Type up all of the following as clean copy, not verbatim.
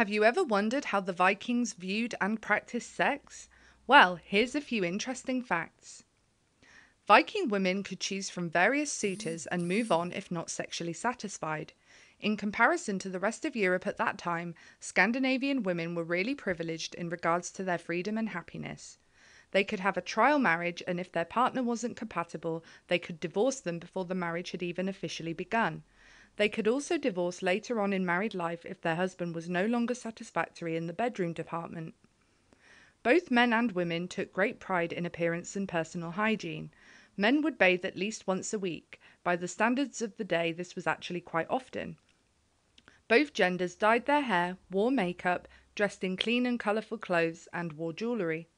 Have you ever wondered how the Vikings viewed and practiced sex? Well, here's a few interesting facts. Viking women could choose from various suitors and move on if not sexually satisfied. In comparison to the rest of Europe at that time, Scandinavian women were really privileged in regards to their freedom and happiness. They could have a trial marriage, and if their partner wasn't compatible, they could divorce them before the marriage had even officially begun. They could also divorce later on in married life if their husband was no longer satisfactory in the bedroom department. Both men and women took great pride in appearance and personal hygiene. Men would bathe at least once a week. By the standards of the day, this was actually quite often. Both genders dyed their hair, wore makeup, dressed in clean and colourful clothes, and wore jewellery.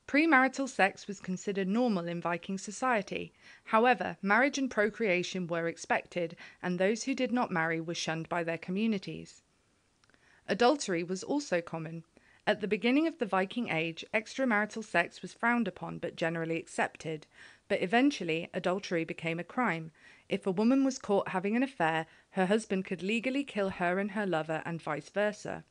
Premarital sex was considered normal in Viking society. However, marriage and procreation were expected, and those who did not marry were shunned by their communities. Adultery was also common. At the beginning of the Viking Age, extramarital sex was frowned upon but generally accepted. But eventually, adultery became a crime. If a woman was caught having an affair, her husband could legally kill her and her lover, and vice versa.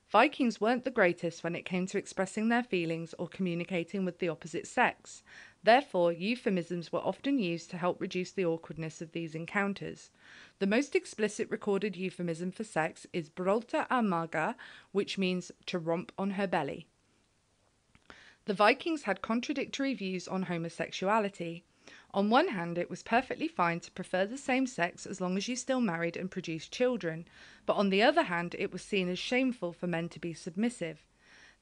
Vikings weren't the greatest when it came to expressing their feelings or communicating with the opposite sex. Therefore, euphemisms were often used to help reduce the awkwardness of these encounters. The most explicit recorded euphemism for sex is brolta á maga, which means to romp on her belly. The Vikings had contradictory views on homosexuality. On one hand, it was perfectly fine to prefer the same sex as long as you still married and produced children, but on the other hand, it was seen as shameful for men to be submissive.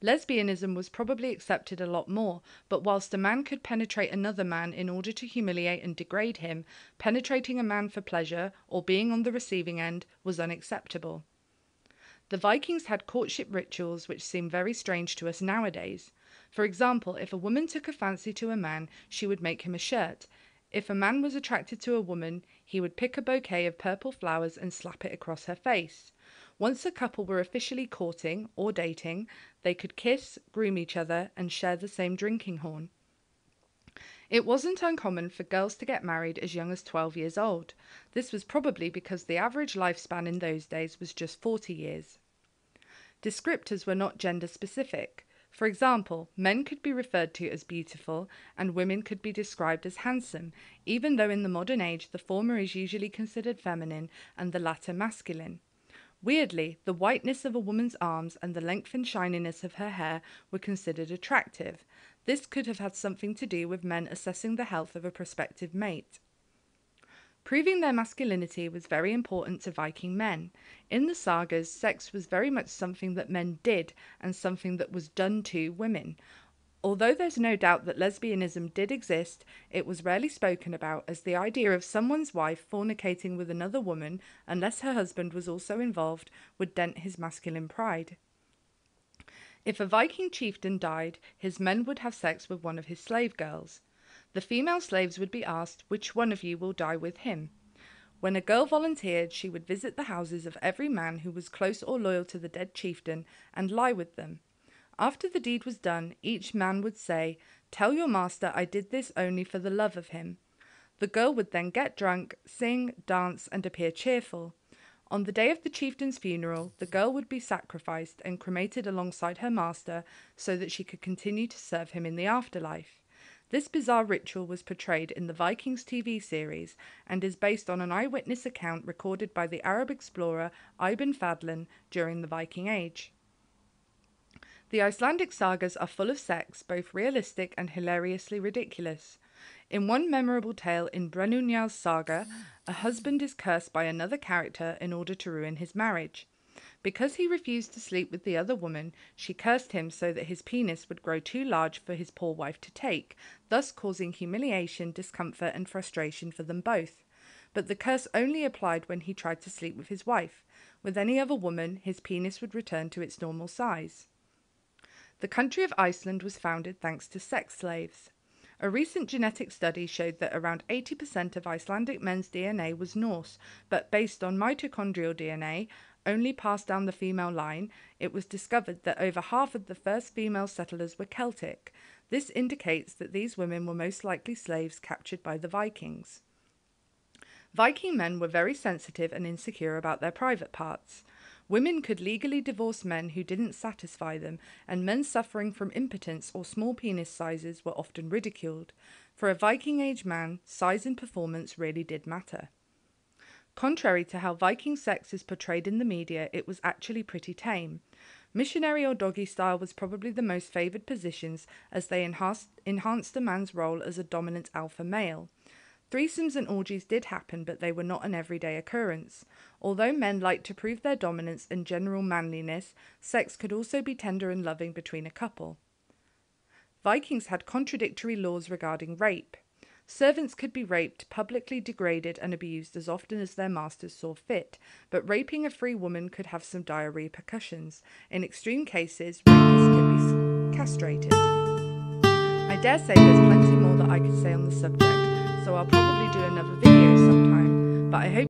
Lesbianism was probably accepted a lot more, but whilst a man could penetrate another man in order to humiliate and degrade him, penetrating a man for pleasure or being on the receiving end was unacceptable. The Vikings had courtship rituals which seem very strange to us nowadays. For example, if a woman took a fancy to a man, she would make him a shirt. If a man was attracted to a woman, he would pick a bouquet of purple flowers and slap it across her face. Once a couple were officially courting or dating, they could kiss, groom each other, and share the same drinking horn. It wasn't uncommon for girls to get married as young as 12 years old. This was probably because the average lifespan in those days was just 40 years. Descriptors were not gender specific. For example, men could be referred to as beautiful and women could be described as handsome, even though in the modern age the former is usually considered feminine and the latter masculine. Weirdly, the whiteness of a woman's arms and the length and shininess of her hair were considered attractive. This could have had something to do with men assessing the health of a prospective mate. Proving their masculinity was very important to Viking men. In the sagas, sex was very much something that men did and something that was done to women. Although there's no doubt that lesbianism did exist, it was rarely spoken about, as the idea of someone's wife fornicating with another woman, unless her husband was also involved, would dent his masculine pride. If a Viking chieftain died, his men would have sex with one of his slave girls. The female slaves would be asked, "Which one of you will die with him?" When a girl volunteered, she would visit the houses of every man who was close or loyal to the dead chieftain and lie with them. After the deed was done, each man would say, "Tell your master I did this only for the love of him." The girl would then get drunk, sing, dance, and appear cheerful. On the day of the chieftain's funeral, the girl would be sacrificed and cremated alongside her master so that she could continue to serve him in the afterlife. This bizarre ritual was portrayed in the Vikings TV series and is based on an eyewitness account recorded by the Arab explorer Ibn Fadlan during the Viking Age. The Icelandic sagas are full of sex, both realistic and hilariously ridiculous. In one memorable tale in Brennunjar's saga, a husband is cursed by another character in order to ruin his marriage. Because he refused to sleep with the other woman, she cursed him so that his penis would grow too large for his poor wife to take, thus causing humiliation, discomfort, and frustration for them both. But the curse only applied when he tried to sleep with his wife. With any other woman, his penis would return to its normal size. The country of Iceland was founded thanks to sex slaves. A recent genetic study showed that around 80% of Icelandic men's DNA was Norse, but based on mitochondrial DNA, only passed down the female line, it was discovered that over half of the first female settlers were Celtic. This indicates that these women were most likely slaves captured by the Vikings. Viking men were very sensitive and insecure about their private parts. Women could legally divorce men who didn't satisfy them, and men suffering from impotence or small penis sizes were often ridiculed. For a Viking Age man, size and performance really did matter. Contrary to how Viking sex is portrayed in the media, it was actually pretty tame. Missionary or doggy style was probably the most favoured positions, as they enhanced a man's role as a dominant alpha male. Threesomes and orgies did happen, but they were not an everyday occurrence. Although men liked to prove their dominance and general manliness, sex could also be tender and loving between a couple. Vikings had contradictory laws regarding rape. Servants could be raped, publicly degraded, and abused as often as their masters saw fit, but raping a free woman could have some dire repercussions. In extreme cases, rapists could be castrated. I dare say there's plenty more that I could say on the subject, so I'll probably do another video sometime, but I hope